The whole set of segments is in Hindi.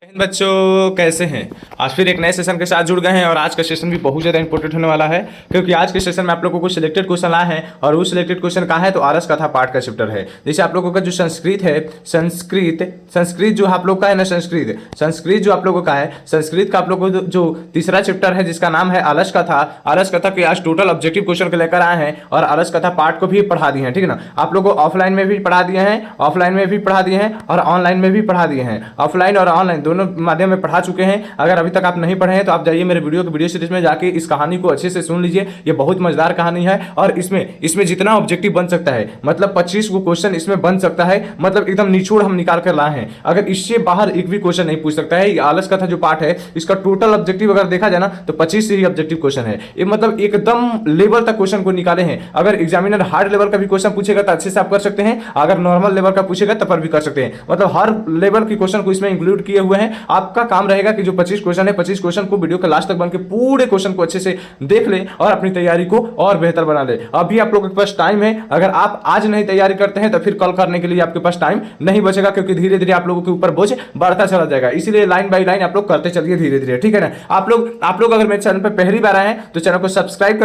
बच्चों कैसे हैं। आज फिर एक नए सेशन के साथ जुड़ गए हैं और आज का सेशन भी बहुत ज़्यादा इंपॉर्टेंट होने वाला है क्योंकि आज के सेशन में आप लोगों को सिलेक्टेड क्वेश्चन आए हैं और वो सिलेक्टेड क्वेश्चन कहाँ है तो आरस कथा पाठ का चैप्टर है। जैसे आप लोगों का जो संस्कृत है, संस्कृत जो आप लोग का है ना, संस्कृत जो आप लोगों का है, संस्कृत का आप लोगों को जो तीसरा चैप्टर है जिसका नाम है आलस कथा। आलस कथा के आज टोटल ऑब्जेक्टिव क्वेश्चन को लेकर आए हैं और आलस कथा पाठ को भी पढ़ा दिए हैं, ठीक है ना। आप लोगों को ऑफलाइन में भी पढ़ा दिए हैं, ऑफलाइन में भी पढ़ा दिए हैं और ऑनलाइन में भी पढ़ा दिए हैं। ऑफलाइन और ऑनलाइन दोनों माध्यम में पढ़ा चुके हैं। अगर अभी तक आप नहीं पढ़े हैं तो आप जाइए मेरे वीडियो सीरीज में जाके इस कहानी को अच्छे से सुन लीजिए। ये बहुत मजेदार कहानी है और इसमें जितना ऑब्जेक्टिव बन सकता है, मतलब 25 को क्वेश्चन इसमें बन सकता है, मतलब एकदम निचोड़ हम निकाल कर लाए हैं। अगर इससे बाहर एक भी क्वेश्चन नहीं पूछ सकता है। ये आलस कथा जो पार्ट है इसका टोटल ऑब्जेक्टिव अगर देखा जाए ना तो 25 से ही ऑब्जेक्टिव क्वेश्चन है। ये मतलब एकदम लेवल तक क्वेश्चन को निकाले हैं। अगर एग्जामिनर हार्ड लेवल का भी क्वेश्चन पूछेगा तो अच्छे से आप कर सकते हैं, अगर नॉर्मल लेवल का पूछेगा तब पर भी कर सकते हैं। मतलब हर लेवल के क्वेश्चन को इसमें इंक्लूड किए हुए हैं। आपका काम रहेगा कि जो 25 क्वेश्चन है 25 क्वेश्चन को वीडियो के लास्ट तक बन के पूरे क्वेश्चन को अच्छे से देख ले और अपनी तैयारी को और बेहतर बना ले। अभी आप लोगों के पास टाइम है, अगर आप आज नहीं तैयारी करते हैं तो फिर कल करने के लिए आपके पास टाइम नहीं बचेगा क्योंकि धीरे धीरे आप लोगों के ऊपर बोझ बढ़ता चला जाएगा। इसीलिए लाइन बाय लाइन आप लोग करते चलिए धीरे धीरे, ठीक है ना। आप लोग अगर मेरे चैनल पर पहली बार आए हैं तो चैनल को सब्सक्राइब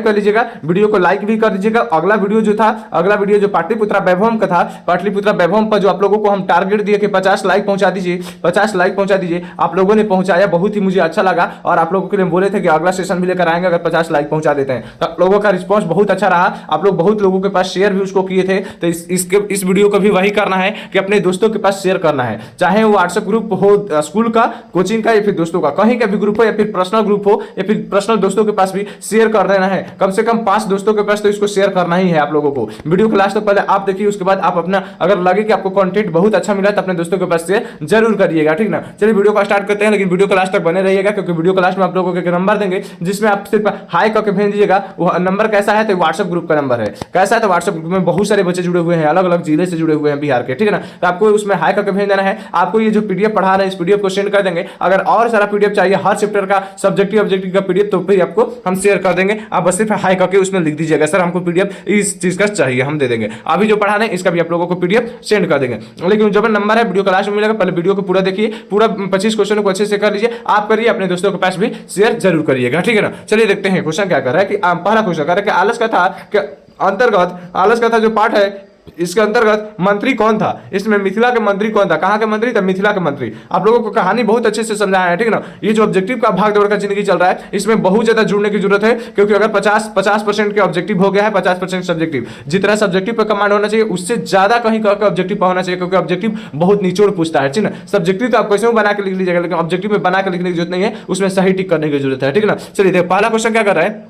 कर लीजिएगा, वीडियो को लाइक भी कर दीजिएगा। अगला वीडियो जो पाटलिपुत्रा वैभवम का था, पाटलिपुत्रा वैभवम पर जो आप लोगों को हम टारगेट दिए कि 50 लाइक पहुंचा दीजिए, 50 लाइक पहुंचा दीजिए, आप लोगों ने पहुंचाया, बहुत ही मुझे अच्छा लगा। और आप लोगों के लिए बोले थे कि अगला सेशन भी लेकर आएंगे अगर 50 लाइक पहुंचा देते हैं। तो आप लोगों का रिस्पांस बहुत अच्छा रहा। आप लोग बहुत लोगों के पास शेयर भी उसको किए थे। तो इस वीडियो को भी वही करना है कि अपने दोस्तों के पास शेयर करना है, चाहे वो व्हाट्सएप ग्रुप हो स्कूल का, कोचिंग का या फिर दोस्तों का, कहीं का भी ग्रुप हो या फिर पर्सनल ग्रुप हो या फिर पर्सनल दोस्तों के पास भी शेयर कर देना है। कम से कम 5 दोस्तों के पास तो इसको शेयर करना ही है आप लोगों को। वीडियो को लास्ट तक पहले आप देखिए, उसके बाद आप अपना अगर लगे कि आपको कंटेंट बहुत अच्छा मिला तो अपने दोस्तों के पास शेयर जरूर करिएगा, ठीक ना। चलिए वीडियो को स्टार्ट करते हैं, लेकिन वीडियो को लास्ट तक बने रहिएगा क्योंकि वीडियो को लास्ट में आप लोगों को एक नंबर देंगे जिसमें आप सिर्फ हाई करके भेज दीजिएगा। वो नंबर कैसा है तो व्हाट्सएप ग्रुप का नंबर है। कैसा है तो व्हाट्सएप ग्रुप में बहुत सारे बच्चे जुड़े हुए हैं, अलग अलग जिले से जुड़े हुए हैं बिहार के, ठीक है ना। तो आपको उसमें हाई करके भेज देना है। आपको ये जो पीडीएफ पढ़ा रहे हैं इस पीडीएफ को सेंड कर देंगे। अगर और सारा पीडीएफ चाहिए हर चैप्टर का सब्जेक्टिव ऑब्जेक्टिव का पीडीएफ तो फिर आपको हम शेयर कर देंगे। आप बस सिर्फ हाई करके उसमें लिख दीजिएगा सर हमको पीडीएफ इस चीज का चाहिए, हम दे देंगे। अभी जो पढ़ा रहे हैं इसका भी आप लोगों को पीडीएफ सेंड कर देंगे। लेकिन जो नंबर है वीडियो का लास्ट में मिलेगा, पहले वीडियो को पूरा देखिए, पूरा 25 क्वेश्चन को अच्छे से कर लीजिए। आप करिए, अपने दोस्तों के पास भी शेयर जरूर करिएगा, ठीक है ना। चलिए देखते हैं क्वेश्चन क्या कर रहा है कि पहला क्वेश्चन कर रहा है कि आलस कथा के अंतर्गत, आलस कथा जो पाठ है इसके अंतर्गत मंत्री कौन था। इसमें मिथिला के मंत्री कौन था, कहां के मंत्री था, मिथिला के मंत्री। आप लोगों को कहानी बहुत अच्छे से समझाया है, ठीक है ना। ये जो ऑब्जेक्टिव का भाग दौड़ का जिंदगी चल रहा है इसमें बहुत ज्यादा जुड़ने की जरूरत है क्योंकि अगर 50% के ऑब्जेक्टिव हो गया है, 50% सब्जेक्टिव, जितना सब्जेक्टिव पर कमांड होना चाहिए उससे ज्यादा कहीं का ऑब्जेक्टिव होना चाहिए क्योंकि ऑब्जेक्टिव बहुत निचोड़ पूछता है, ठीक है ना। सब्जेक्टिव तो आप कैसे बना के लिख लीजिएगा लेकिन ऑब्जेक्टिव में बना के लिखने की जरूरत नहीं है, उसमें सही टिक करने की जरूरत है, ठीक है ना। चलिए देखो पहला क्वेश्चन क्या कर रहा है।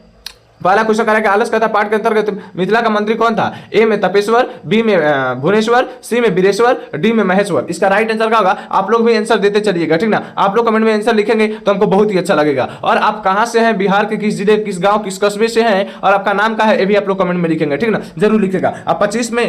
पहला क्वेश्चन कह रहा है कि आलस कथा पाठ के अंतर्गत मिथिला का मंत्री कौन था। ए में तपेश्वर, बी में भुवनेश्वर, सी में बीरेश्वर, डी में महेश्वर। इसका राइट आंसर क्या होगा, आप लोग भी आंसर देते चलिएगा, ठीक ना। आप लोग कमेंट में आंसर लिखेंगे तो हमको बहुत ही अच्छा लगेगा। और आप कहां से हैं, बिहार के किस जिले, किस गांव, किस कस्बे से हैं और आपका नाम क्या है ये भी आप लोग कमेंट में लिखेंगे, ठीक ना, जरूर लिखेगा। अब 25 में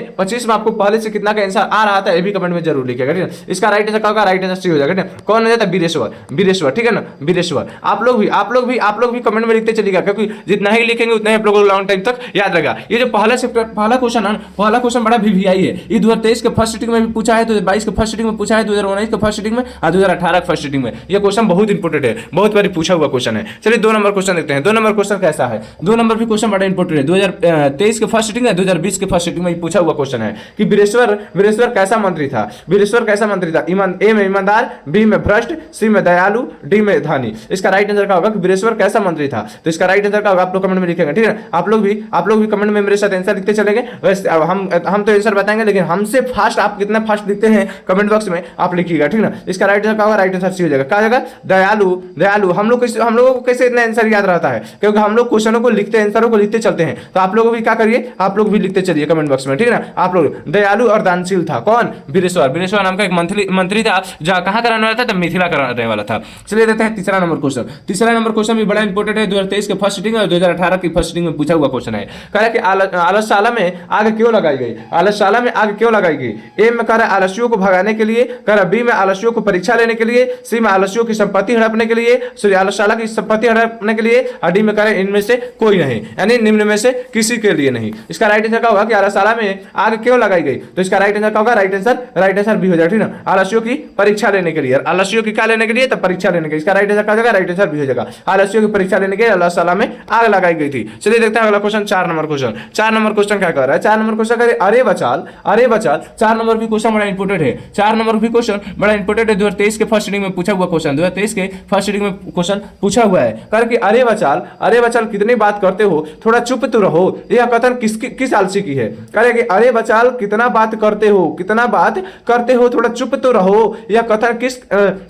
आपको पहले से कितना का आंसर आ रहा था ये भी कमेंट में जरूर लिखेगा, ठीक है। इसका राइट आंसर क्या होगा, राइट आंसर सी हो जाएगा, ठीक है। कौन हो जाता है, बीरेश्वर, ठीक है ना, बीरेश्वर। आप लोग भी कमेंट में लिखते चलिएगा क्योंकि जितना ही लिखेंगे उतना ही आप लोग टाइम तक याद रहेगा। ये जो पहला क्वेश्चन बड़ा वीवीआई है। ये 2023 के फर्स्ट सिटिंग में भी पूछा है, 2022 के फर्स्ट सिटिंग में पूछा है, 2019 के फर्स्ट सिटिंग में और 2018 के फर्स्ट सिटिंग में। ये क्वेश्चन बहुत इंपॉर्टेंट है, बहुत बार पूछा हुआ क्वेश्चन है। चलिए 2 नंबर क्वेश्चन देखते हैं। 2 नंबर क्वेश्चन कैसा है, 2 नंबर भी क्वेश्चन बड़ा इंपॉर्टेंट है। 2023 के फर्स्ट सिटिंग है, 2020 के फर्स्ट सिटिंग में पूछा हुआ क्वेश्चन है कि बीरेश्वर कैसा मंत्री था। बीरेश्वर कैसा मंत्री था, ए में ईमानदार, बी में भ्रष्ट, सी में दयालु, डी में धनी। इसका राइट आंसर क्या होगा कि बीरेश्वर कैसा मंत्री था। तो इसका राइट आंसर क्या होगा आप लोग कमेंट में लिखेंगे, ठीक है। आप लोग भी कमेंट में मेरे साथ आंसर लिखते चलेंगे। वैसे हम तो आंसर बताएंगे लेकिन हमसे फास्ट आप कितना फास्ट लिखते हैं कमेंट बॉक्स में आप लिखिएगा, ठीक ना। इसका राइट आंसर क्या होगा, राइट आंसर सी हो जाएगा। क्या जगह दयालु। हम लोगों को कैसे इतना आंसर याद रहता है क्योंकि हम लोग क्वेश्चनों को लिखते, आंसरों को लिखते चलते हैं। तो आप लोग भी क्या करिए, आप लोग भी लिखते चलिए कमेंट बॉक्स में, ठीक है ना। आप लोग दयालु और दानशील था कौन, बीरेश्वर नाम का एक मंत्री था जहां कहां कराने वाला था, तो मिथिला कराने वाला था। चलिए देखते हैं तीसरा नंबर क्वेश्चन। तीसरा नंबर क्वेश्चन भी बड़ा इंपॉर्टेंट है, 2023 के फर्स्ट सिटिंग और 2018 की फर्स्ट सीटिंग में पूछा हुआ क्वेश्चन है। कह रहा है कि आलसशाला में आग क्यों लगाई गई, आलसशाला में आग क्यों लगाई गई। ए में कह रहा है आलसियों को भगाने के लिए, कह रहा है बी में आलसियों को परीक्षा लेने के लिए, सी में आलसियों की संपत्ति हड़पने के लिए, सॉरी आलसशाला की संपत्ति हड़पने के लिए, और डी में कह रहा है इनमें से कोई नहीं, यानी निम्न में से किसी के लिए नहीं। इसका राइट आंसर क्या होगा कि आलसशाला में आग क्यों लगाई गई, तो इसका राइट आंसर क्या होगा, राइट आंसर भी हो जाएगा, ठीक ना। आलसियों की परीक्षा लेने के लिए, आलसियों की क्या लेने के लिए, तो परीक्षा लेने के लिए, इसका राइट आंसर क्या हो जाएगा, राइट आंसर भी हो जाएगा। आलसियों की परीक्षा लेने के लिए आलसशाला में आग लगाई गई थी। चलिए देखते हैं अगला question, 4 number question. 4 number question क्या कर रहा है, 4 नंबर क्वेश्चन कह अरे बचाल, अरे बचाल। 4 नंबर भी क्वेश्चन बड़ा इंपोर्टेंट है, 4 नंबर भी क्वेश्चन बड़ा इंपोर्टेंट है। 2023 के फर्स्ट रीडिंग में पूछा हुआ क्वेश्चन, 2023 के फर्स्ट रीडिंग में क्वेश्चन पूछा हुआ है। कह कि अरे बचाल, अरे बचाल कितनी बात करते हो, थोड़ा चुप तो रहो। यह कथन किस आलसी की है। कह रहे कि अरे बचाल कितना बात करते हो, कितना बात करते हो, थोड़ा चुप तो रहो। यह कथन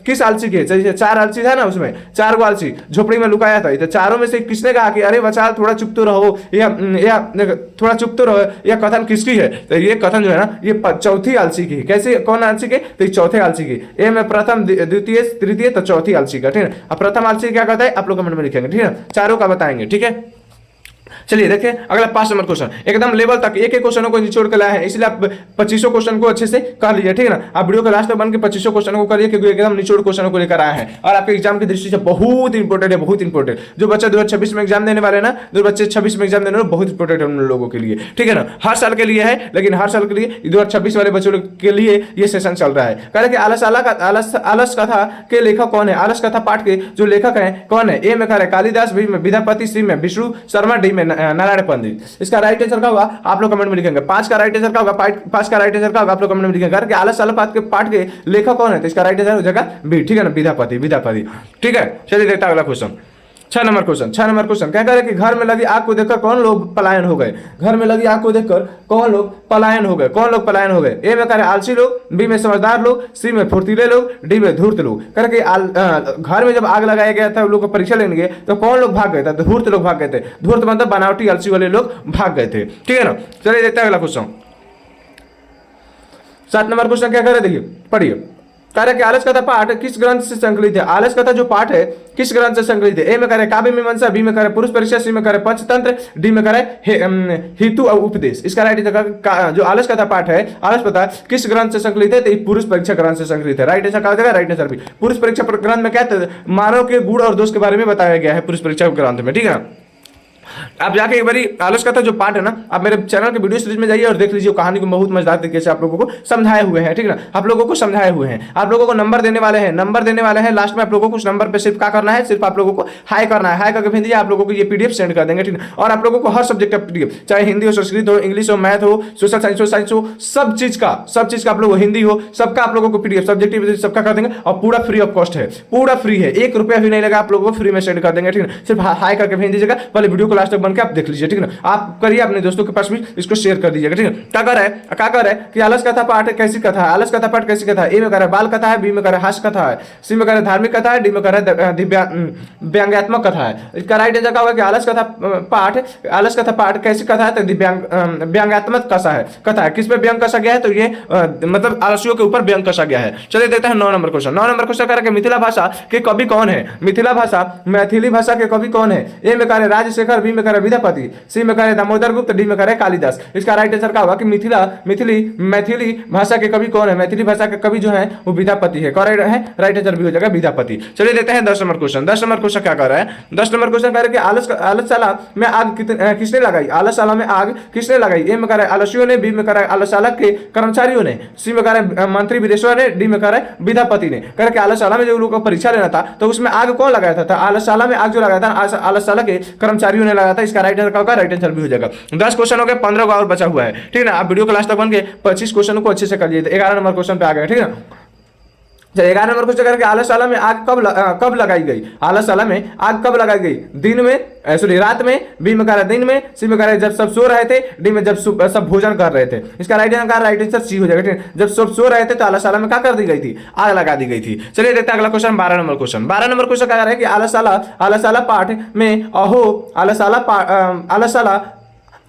किस आलसी की है। जैसे 4 आलसी था ना, उसमें 4 गो आलसी झोपड़ी में लुकाया था, तो चारों में से किसने कहा कि अरे बचाल थोड़ा चुप तो रहो, या थोड़ा चुप तो रहो। यह कथन किसकी है, तो ये कथन जो है ना, ये चौथी आलसी की है। कैसे, कौन आलसी के, तो चौथे आलसी की। ए में प्रथम, द्वितीय, तृतीय, तो चौथी आलसी का, ठीक है। अब प्रथम आलसी क्या कहता है आप लोग कमेंट में लिखेंगे, ठीक है, चारों का बताएंगे, ठीक है। चलिए देखिए अगला 5 नंबर क्वेश्चन, एकदम लेवल तक एक एक क्वेश्चनों को निचोड़ कर लाया है, इसलिए आप 25 क्वेश्चन को अच्छे से कर लीजिए, ठीक है ना। आप वीडियो के लास्ट तक बन के 25 क्वेश्चनों को करिए, क्योंकि एकदम निचोड़ क्वेश्चनों को लेकर आया है और आपके एग्जाम की दृष्टि से बहुत इंपॉर्टेंट है, बहुत इंपॉर्टेंट। जो बच्चे 2026 में एग्जाम देने वाले ना, जो बच्चे 26 में एग्जाम देने वाले, बहुत इंपॉर्टेंट है उन लोगों के लिए, ठीक है ना। हर साल के लिए है, लेकिन हर साल के लिए 2026 वाले बच्चों के लिए ये सेशन चल रहा है। कह रहे कि आलस कथा के लेखक कौन है, आलस कथा पाठ के जो लेखक है कौन है। ए में कह रहे कालिदास, बी में विद्यापति, सी में विष्णु शर्मा, डी में नारायण पंडित। इसका राइट आंसर क्या होगा आप लोग कमेंट में लिखेंगे। 5 का राइट आंसर क्या होगा, 5 का राइट आंसर क्या होगा आप लोग कमेंट में लिखेंगे कि आलसशाला पाठ के लेखक कौन है, तो इसका राइट आंसर हो जाएगा बी, ठीक है ना, विद्यापति, ठीक है। चलिए देखते हैं अगला question, 6 number question. 6 number question क्या कह रहे कि घर में लगी आग को देखकर कौन लोग पलायन हो गए। घर में लगी आग को देखकर कौन लोग पलायन हो गए, कौन लोग पलायन हो गए। ए में कह रहे आलसी लोग, बी में समझदार लोग, सी में फुर्तीले लोग, डी में धूर्त लोग। कह रहे कि घर में जब आग लगाया गया था लोग परीक्षा लेने गए तो कौन लोग भाग गए थे, धूर्त लोग भाग गए थे। धूर्त मतलब बनावटी आलसी वाले लोग भाग गए थे, ठीक है ना। चलिए देखते हैं अगला क्वेश्चन, 7 नंबर क्वेश्चन क्या कह रहे देखिए पढ़िए। कह कि आलस कथा पाठ किस ग्रंथ से संकलित है। आलस कथा जो पाठ है किस ग्रंथ से संकलित है। ए में कह रहे काव्य मीमांसा, बी में कह रहे पुरुष परीक्षा, सी में कह रहे पंचतंत्र, डी में कह रहे हेतु और उपदेश। इसका राइट आंसर जो आलस कथा पाठ है, आलस कथा किस ग्रंथ से संकलित है, तो पुरुष परीक्षा ग्रंथ से संकलित है। राइट आंसर क्या हो जाएगा, राइट आंसर भी। पुरुष परीक्षा ग्रंथ में क्या मानव के गुण और दोष के बारे में बताया गया है पुरुष परीक्षा ग्रंथ में, ठीक है। आप जाके एक बारी आलस कथा जो पार्ट है ना, आप मेरे चैनल के वीडियो सीरीज में जाइए और देख लीजिए, कहानी को बहुत मजेदार तरीके से आप लोगों को समझाए हुए हैं, ठीक है ना। आप लोगों को समझाए हुए हैं, आप लोगों को नंबर देने वाले हैं, लास्ट में आप लोगों को उस नंबर पे सिर्फ क्या करना है, सिर्फ आप लोगों को हाई करना है। हाई करके भेज दीजिए, आप लोगों को ये पीडीएफ सेंड कर देंगे, ठीक है। और आप लोगों को हर सब्जेक्ट का पीडीएफ, चाहे हिंदी हो, संस्कृत हो, इंग्लिश हो, मैथ हो, सोशल साइंस हो, सब चीज का आप लोग, हिंदी हो, सबका आप लोगों को पीडीएफ सब्जेक्टिव सबका कर देंगे और पूरा फ्री ऑफ कॉस्ट है, पूरा फ्री है, 1 रुपया भी नहीं लगा, आप लोगों को फ्री में सेंड कर देंगे, ठीक है। सिर्फ हाई करके भेज दीजिएगा, पहले वीडियो को लास्ट तक बन के आप देख लीजिए, ठीक है ना। आप करिए, अपने दोस्तों के पास भी इसको शेयर कर दीजिएगा, ठीक है। क्या कर रहा है कि आलस कथा पाठ कैसी कथा है, आलस कथा पाठ कैसी कथा है। ए में कह रहा है बाल कथा है, बी में कह रहा है हास्य कथा है, सी में कह रहा है धार्मिक कथा है, डी में कह रहा है व्यंग्यात्मक कथा है। इसका राइट आंसर क्या होगा कि आलस कथा पाठ कैसी कथा है, तो व्यंग्यात्मक कथा है। किस पे व्यंग कसा गया है, तो ये मतलब आलसियों के ऊपर व्यंग कसा गया है। चलिए देखते हैं 9 नंबर क्वेश्चन। 9 नंबर क्वेश्चन कह रहा है मिथिला भाषा के कवि कौन है। मैथिली भाषा के कवि कौन है। ए में कह रहे राजशेखर, बी में कह रहे विद्यापति, सी में कह रहे दामोदर गुप्त, डी में कह रहे कालिदास। इसका राइट आंसर क्या होगा कि मैथिली भाषा के कवि कौन है। मैथिली भाषा के कवि जो है वो विद्यापति है, करेक्ट है, राइट आंसर भी हो जाएगा विद्यापति। चलिए देखते हैं 10 नंबर क्वेश्चन। 10 नंबर क्वेश्चन क्या कर रहा है, 10 नंबर क्वेश्चन कह रहे कि आलसशाला में आग किसने लगाई। आलसशाला में आग किसने लगाई। ए में कह रहे आलसियों ने, बी में कह रहे आलसशाला के कर्मचारियों ने, सी में कह रहे मंत्री विदेश्वर ने, डी में कह रहे विद्यापति ने। कह रहे कि आलसशाला में जो लोगों को परीक्षा लेना था तो उसमें आग कौन लगाया था। आलसशाला में आग जो लगाया था आलसशाला के कर्मचारियों ने लगाया था। इसका राइट आंसर क्या होगा, राइट आंसर भी हो जाएगा। 10 क्वेश्चन हो गए, 15 का और बचा हुआ है, ठीक है ना। आप वीडियो को लास्ट तक बन के 25 क्वेश्चन को अच्छे से कर लीजिए। 11 नंबर क्वेश्चन पे आ गए, ठीक है ना। 11 नंबर क्वेश्चन करके आलसशाला में आग कब लगाई गई। आलसशाला में आग कब लगाई गई, दिन में, रात में, बी में कह रहा दिन में, सी में कह रहा जब सब सो रहे थे, डी में जब सब भोजन कर रहे थे। इसका राइट आंसर सी हो जाएगा, ठीक है। जब सब सो रहे थे तो आलसशाला में क्या कर दी गई थी, आग लगा दी गई थी। चलिए देखते हैं अगला question 12 number question. 12 number question कह रहा है कि आलसशाला पाठ में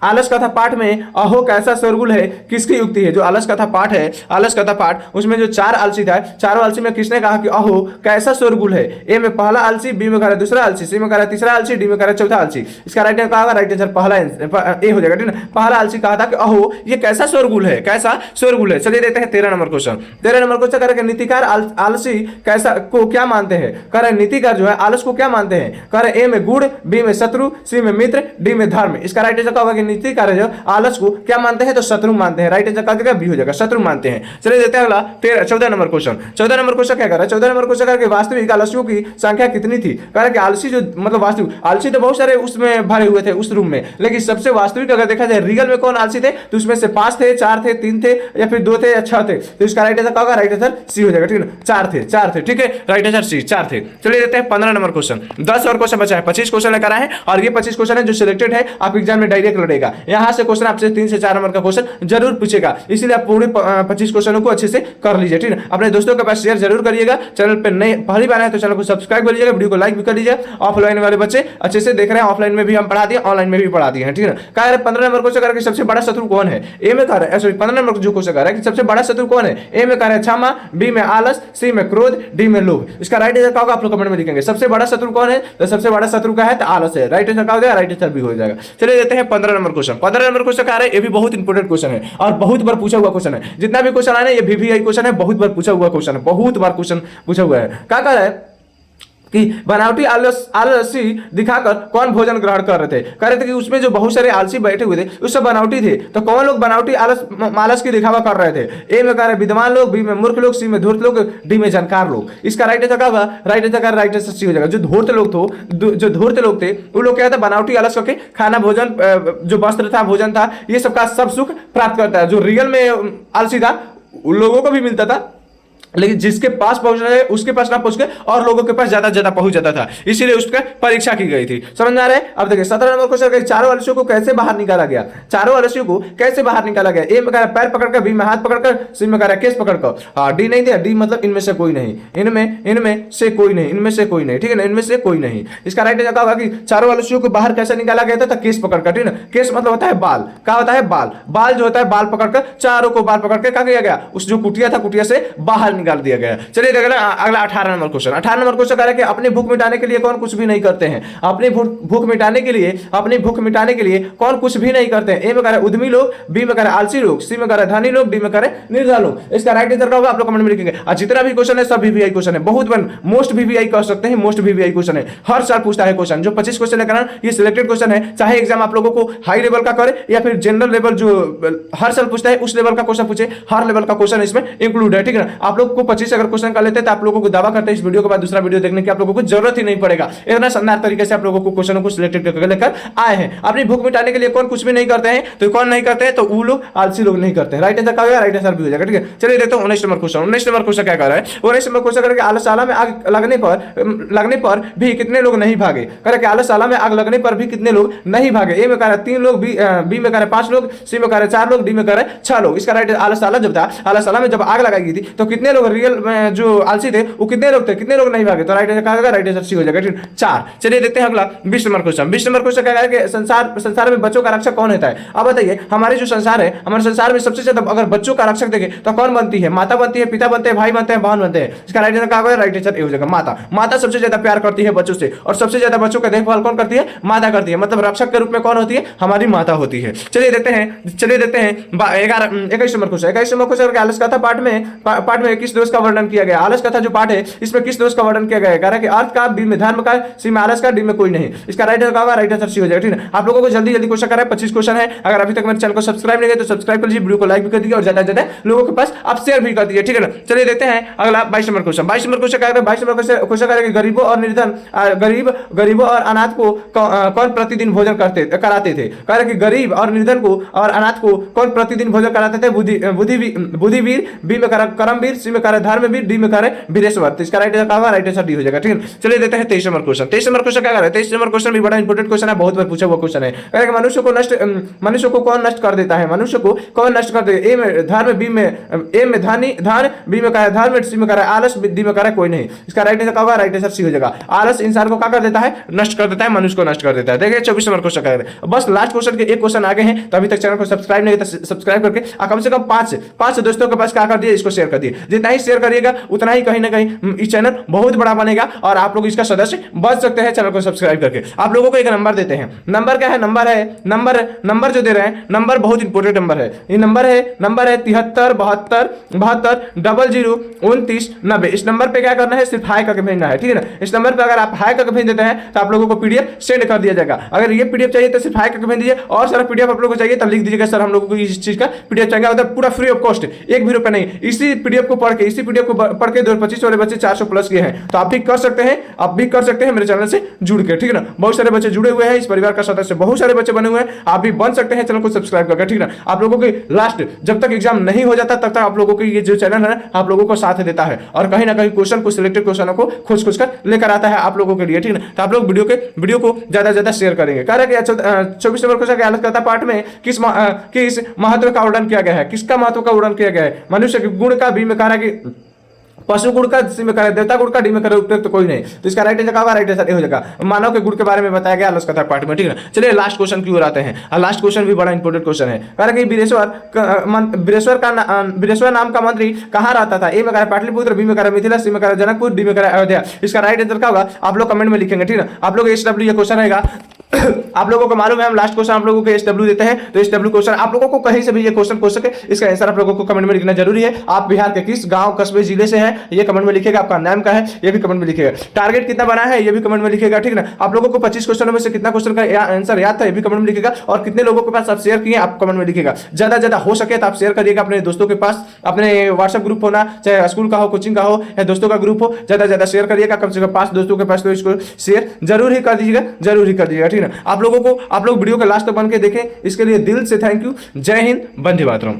आलस कथा पाठ में अहो कैसा शोरगुल है किसकी युक्ति है। जो आलस कथा पाठ है, आलस कथा पाठ, उसमें जो 4 आलसी था, चारों आलसी में किसने कहा कि अहो कैसा शोरगुल है। ए में पहला आलसी, बी में कह रहा है दूसरा आलसी, सी में कह रहा है तीसरा आलसी, डी में कह रहा है चौथा आलसी। इसका राइट आंसर क्या होगा? राइट आंसर पहला ए हो जाएगा, ठीक है। पहला आलसी कहा था कि अहो ये कैसा शोरगुल है, कैसा शोरगुल है। चलिए देखते हैं 13 नंबर क्वेश्चन। 13 नंबर क्वेश्चन कह रहे हैं नीतिकार आलसी कैसा को क्या मानते हैं। कह रहे नीतिकार जो है आलस को क्या मानते हैं। कह रहे ए में गुण, बी में शत्रु, सी में मित्र, डी में धर्म। इसका राइट आंसर क्या होगा कि नीतिकार जो आलस को क्या मानते हैं तो शत्रु मानते हैं। राइट आंसर क्या बी हो जाएगा, शत्रु मानते हैं। चलिए देखते हैं अगला 14 नंबर क्वेश्चन। 14 नंबर क्वेश्चन क्या कर रहा है? 14 नंबर क्वेश्चन करके वास्तविक आलसियों की संख्या कितनी थी। कह रहा कि आलसी जो मतलब वास्तविक आलसी तो बहुत सारे उसमें भरे हुए थे उस रूम में, लेकिन सबसे वास्तविक अगर देखा जाए रियल में कौन आलसी थे तो उसमें से 5 थे, 4 थे, 3 थे या फिर 2 थे या 6 थे। तो इसका राइट आंसर क्या होगा? राइट आंसर सी हो जाएगा, ठीक है। 4 थे, ठीक है। राइट आंसर सी 4 थे। चलिए देखते हैं 15 नंबर क्वेश्चन। 10 और क्वेश्चन बचा है, 25 क्वेश्चन लेकर आए हैं और ये 25 क्वेश्चन है जो सिलेक्टेड है, आप एग्जाम में डायरेक्ट लड़ेगा। यहाँ से क्वेश्चन आपसे 3 से 4 नंबर का क्वेश्चन जरूर पूछेगा, इसीलिए आप पूरे 25 क्वेश्चनों को अच्छे से कर लीजिए, ठीक है। अपने दोस्तों के पास शेयर जरूर करिएगा। चैनल पे नए पहली बार है तो चैनल को सब्सक्राइब कर लीजिएगा, वीडियो को लाइक भी कर लीजिए। ऑफलाइन वाले बच्चे अच्छे से देख रहे हैं, ऑफलाइन में भी हम पढ़ा दिए, ऑनलाइन में भी पढ़ा दिए हैं, ठीक है। कह रहे 15 नंबर क्वेश्चन करके सबसे बड़ा शत्रु कौन है। ए में कह रहा है सॉरी 15 नंबर जो क्वेश्चन कह रहा है कि सबसे बड़ा शत्रु कौन है। ए में कह रहा है क्षमा, बी में आलस, सी में क्रोध, डी में लोभ। इसका राइट आंसर क्या होगा आप लोग कमेंट में लिखेंगे। सबसे बड़ा शत्रु कौन है तो सबसे बड़ा शत्रु का है तो आलस है। राइट आंसर क्या हो जाएगा? राइट आंसर भी हो जाएगा। चलिए देते हैं 15 नंबर क्वेश्चन। 15 नंबर क्वेश्चन कह रहा है ये भी बहुत इंपॉर्टेंट क्वेश्चन है और बहुत बार पूछा हुआ क्वेश्चन है। जितना भी क्वेश्चन आए ये VVI क्वेश्चन है, बहुत बार पूछा हुआ क्वेश्चन है, बहुत बार क्वेश्चन पूछा हुआ है। क्या कह रहा है कि बनावटी आलसी दिखाकर कौन भोजन ग्रहण कर रहे थे। कह रहे थे कि उसमें जो बहुत सारे आलसी बैठे हुए थे उस सब बनावटी थे, तो कौन लोग बनावटी आलस की दिखावा कर रहे थे। ए में कह रहे विद्वान लोग, बी में मूर्ख लोग, सी में धूर्त लोग, डी में जानकार लोग। इसका राइट आंसर क्या होगा? Right answer right answer C हो जाएगा। जो धूर्त लोग थे वो लोग क्या था बनावटी आलस करके खाना भोजन जो वस्त्र था भोजन था ये सबका सब सुख प्राप्त करता है। जो रियल में आलसी था उन लोगों को भी मिलता था, लेकिन जिसके पास पहुंचना है उसके पास ना पहुंच के और लोगों के पास ज्यादा पहुंच जाता था, इसीलिए उसका परीक्षा की गई थी। समझ में आ रहा है? अब देखिए 17 नंबर क्वेश्चन, चारों आलसियों को कैसे बाहर निकाला गया। चारों आलसियों को कैसे बाहर निकाला गया। ए में कह रहा पैर पकड़कर, बी में हाथ पकड़कर, सी में कह रहा केस पकड़कर। हाँ डी नहीं दिया, डी मतलब इनमें से कोई नहीं, इनमें से कोई नहीं, इनमें से कोई नहीं, ठीक है ना, इनमें से कोई नहीं। इसका राइट आंसर क्या होगा कि चारों आलसियों को बाहर कैसे निकाला गया था केस पकड़कर, ठीक है ना। केस मतलब होता है बाल, क्या होता है बाल, बाल जो होता है बाल पकड़कर चारों को बाल पकड़कर क्या किया गया उस जो कुटिया था कुटिया से बाहर निकाल दिया गया। चलिए अगला 18 नंबर क्वेश्चन। 18 नंबर क्वेश्चन कह रहा है कि अपनी भूख मिटाने के लिए कौन कुछ भी नहीं करते हैं। अपनी भूख मिटाने के लिए कौन कुछ भी नहीं करते हैं। ए में कह रहा है उद्यमी लोग, बी में कह रहा है आलसी लोग, सी में कह रहा है धनी लोग, डी में कह रहा है निर्धन लोग। इसका राइट आंसर क्या होगा आप लोग कमेंट में लिखेंगे। और जितना भी क्वेश्चन है सब VVI क्वेश्चन है, बहुत बार मोस्ट VVI कह सकते हैं, मोस्ट VVI क्वेश्चन है, हर साल पूछता है क्वेश्चन। जो 25 क्वेश्चन लेकर ये सिलेक्टेड क्वेश्चन है, चाहे एग्जाम आप लोगों को हाई लेवल का करे या फिर जनरल लेवल जो हर साल पूछता है उस लेवल का क्वेश्चन पूछे, हर लेवल का क्वेश्चन इसमें इंक्लूड है, ठीक है ना। आप लोग को 25 अगर क्वेश्चन कर लेते हैं तो आप लोगों को दावा करते हैं इस वीडियो के बाद दूसरा वीडियो देखने की आप लोगों को जरूरत ही नहीं पड़ेगा। इतना शानदार तरीके से आप लोगों को क्वेश्चनों को सिलेक्टेड करके लेकर आए हैं। अपनी भूख मिटाने के लिए कौन कुछ भी नहीं करते हैं, तो कौन नहीं करते हैं तो वो लोग आलसी लोग नहीं करते हैं। राइट आंसर क्या होगा? राइट आंसर भी हो जाएगा, ठीक है। चलिए देखते हैं 19 नंबर क्वेश्चन। 19 नंबर क्वेश्चन क्या कर रहा है? 19 नंबर क्वेश्चन करके आलसशाला में आग लगने पर भी कितने लोग नहीं भागे। कह रहा है आलसशाला में आग लगने पर भी कितने लोग नहीं भागे। ए में कह रहा है 3 लोग, बी में कह रहा है 5 लोग, सी में कह रहा है 4 लोग, डी में कह रहा है 6 लोग। इसका राइट आलसशाला जब था, आलसशाला में जब आग लगाई गई थी तो कितने लोग रियल में जो आलसी थे वो कितने लोग थे, कितने लोग नहीं भागे। तो राइट आंसर क्या होगा? राइट आंसर सी हो जाएगा, ठीक 4। चलिए देखते हैं अगला 20 नंबर क्वेश्चन। 20 नंबर क्वेश्चन क्या है कि संसार में बच्चों का रक्षक कौन होता है। अब बताइए हमारे जो संसार है, हमारे संसार में सबसे ज्यादा अगर बच्चों का रक्षक देखें तो कौन बनती है। माता बनती है, पिता बनते हैं, भाई बनते हैं, बहन बनते हैं। इसका राइट आंसर क्या होगा? राइट आंसर ए हो जाएगा माता। माता सबसे ज्यादा प्यार करती है बच्चों से और सबसे ज्यादा बच्चों का देखभाल कौन करती है? माता करती है। मतलब रक्षक के रूप में कौन होती है? हमारी माता होती है। चलिए देखते हैं 21 नंबर क्वेश्चन। 21 नंबर क्वेश्चन आलस कथा पाठ में किस दोष का वर्णन किया गया। आलस कथा जो पाठ है इसमें किस दोष का वर्णन किया गया है। कह रहा है कि अर्थ का, बी में धर्म का, सी में आलस का, डी में कोई नहीं। इसका राइट आंसर क्या होगा? राइट आंसर सी हो जाएगा, ठीक है। आप लोगों को जल्दी क्वेश्चन कर रहा है, 25 क्वेश्चन है। अगर अभी तक मेरे चैनल को सब्सक्राइब नहीं किया तो सब्सक्राइब कर लीजिए, वीडियो को लाइक भी कर दीजिए और ज्यादा से ज्यादा लोगों के पास आप शेयर भी कर दीजिए, ठीक है ना। चलिए देखते हैं अगला 22 नंबर क्वेश्चन। 22 नंबर क्वेश्चन क्या है? 22 नंबर क्वेश्चन कह रहा है कि गरीबों और अनाथ को कौन प्रतिदिन भोजन कराते थे। कह रहे कि गरीब और निर्धन को और अनाथ को कौन प्रतिदिन भोजन कराते थे। बुद्धिवीर, बी में करमवीर, सी में में कार्य धर्म वीर, डी में कार्य वीरेश्वर। तो इसका राइट आंसर क्या होगा? राइट आंसर डी हो जाएगा। ठीक है, चलिए देते हैं 23 नंबर क्वेश्चन। 23 नंबर क्वेश्चन क्या कर रहे हैं? 23 नंबर क्वेश्चन भी बड़ा इंपॉर्टेंट क्वेश्चन है, बहुत बार पूछा हुआ क्वेश्चन है। कह रहे हैं मनुष्य को कौन नष्ट कर देता है? मनुष्य को कौन नष्ट कर देता है? ए में धर्म, बी में ए में धन, बी में कार्य धर्म, सी में कार्य आलस, डी में कार्य कोई नहीं। इसका राइट आंसर क्या होगा? राइट आंसर सी हो जाएगा। आलस इंसान को क्या कर देता है? नष्ट कर देता है, मनुष्य को नष्ट कर देता है। देखिए 24 नंबर क्वेश्चन कर रहे हैं। बस लास्ट क्वेश्चन के एक क्वेश्चन आगे हैं, तो अभी तक चैनल को सब्सक्राइब नहीं किया तो सब्सक्राइब करके कम से कम 5 दोस्तों के पास क्या कर दिए, इसको शेयर कर दिए। जितना ही शेयर करिएगा उतना ही कहीं ना कहीं ये चैनल बहुत बड़ा बनेगा और आप लोग इसका सदस्य बन सकते हैं चैनल को सब्सक्राइब करके। आप लोगों को एक नंबर देते हैं। नंबर क्या है? नंबर जो दे रहे हैं, नंबर बहुत इंपॉर्टेंट नंबर है। ये नंबर है 73 72 00 29 90। इस नंबर पे क्या करना है? सिर्फ हाई करके भेजना है। ठीक है ना? इस नंबर पे अगर आप हाई करके भेज देते हैं तो आप लोगों को पीडीएफ सेंड कर दिया जाएगा। अगर ये पीडीएफ चाहिए तो सिर्फ हाई करके भेज दीजिए, और सर पीडीएफ आप लोगों को चाहिए तो लिख दीजिएगा सर हम लोगों को इस चीज का पीडीएफ चाहिए, मतलब पूरा फ्री ऑफ कॉस्ट, एक भी रुपया नहीं। इसी पीडीएफ को पढ़ के 2025 वाले बच्चे 400 प्लस किए हैं, तो आप भी कर सकते हैं मेरे चैनल से जुड़ के। ठीक है ना? बहुत सारे बच्चे जुड़े हुए हैं, इस परिवार का सदस्य बहुत सारे बच्चे बने हुए हैं, आप भी बन सकते हैं चैनल को सब्सक्राइब करके। ठीक है ना? आप लोगों के लास्ट जब तक एग्जाम नहीं हो जाता तब तक आप लोगों के ये जो चैनल है आप लोगों को साथ देता है और कहीं ना कहीं क्वेश्चन को सिलेक्टेड क्वेश्चनों को खोज कर लेकर आता है आप लोगों के लिए। ठीक है? तो आप लोग वीडियो को ज्यादा से ज्यादा शेयर करेंगे। कह रहे हैं कि 24 नंबर क्वेश्चन के आलोचना करता पार्ट में किस महत्व का वर्णन किया गया है? किसका महत्व का वर्णन किया गया है? मनुष्य के गुण का, बी में कह रहा है कि पशु गुण का, सी में करे देवता गुण का, डी में करे उपयुक्त कोई नहीं। तो इसका राइट आंसर क्या होगा? राइट आंसर ए हो जाएगा। मानव के गुण के बारे में बताया गया आलोचना कथा पार्ट में। ठीक है ना? चलिए लास्ट क्वेश्चन की ओर आते हैं, और लास्ट क्वेश्चन भी बड़ा इंपॉर्टेंट क्वेश्चन है। कारण कि वीरेश्वर नाम का मंत्री कहाँ रहता था? ए में करे पाटलिपुत्र, बी में करे मिथिला, सी में करे जनकपुर, डी में करे अयोध्या। इसका राइट आंसर क्या होगा? आप लोग कमेंट में लिखेंगे। ठीक है? आप लोग SW ये क्वेश्चन रहेगा आप लोगों को मालूम है हम लास्ट क्वेश्चन आप लोगों को SW देते हैं, तो SW क्वेश्चन आप लोगों को कहीं से भी ये क्वेश्चन पूछ सके, इसका आंसर आप लोगों को कमेंट में लिखना जरूरी है। आप बिहार के किस गांव, कस्बे, जिले से हैं ये कमेंट में लिखेगा। आपका नाम क्या है ये भी कमेंट में लिखेगा। टारगेट कितना बना है ये भी कमेंट में लिखेगा। ठीक है ना? आप लोगों को 25 क्वेश्चनों में से कितना क्वेश्चन का आंसर याद था ये भी कमेंट में लिखेगा, और कितने लोगों के पास आप शेयर किए आप कमेंट में लिखेगा। ज्यादा हो सके तो आप शेयर करिएगा अपने दोस्तों के पास, अपने व्हाट्सएप ग्रुप होना चाहे स्कूल का हो, कोचिंग का हो या दोस्तों का ग्रुप हो, ज्यादा शेयर करिएगा। कम से कम 5 दोस्तों के पास तो इसको शेयर जरूर ही कर दीजिएगा। ठीक है ना? आप लोग वीडियो के लास्ट तक बन के देखें, इसके लिए दिल से थैंक यू। जय हिंद, वंदे मातरम।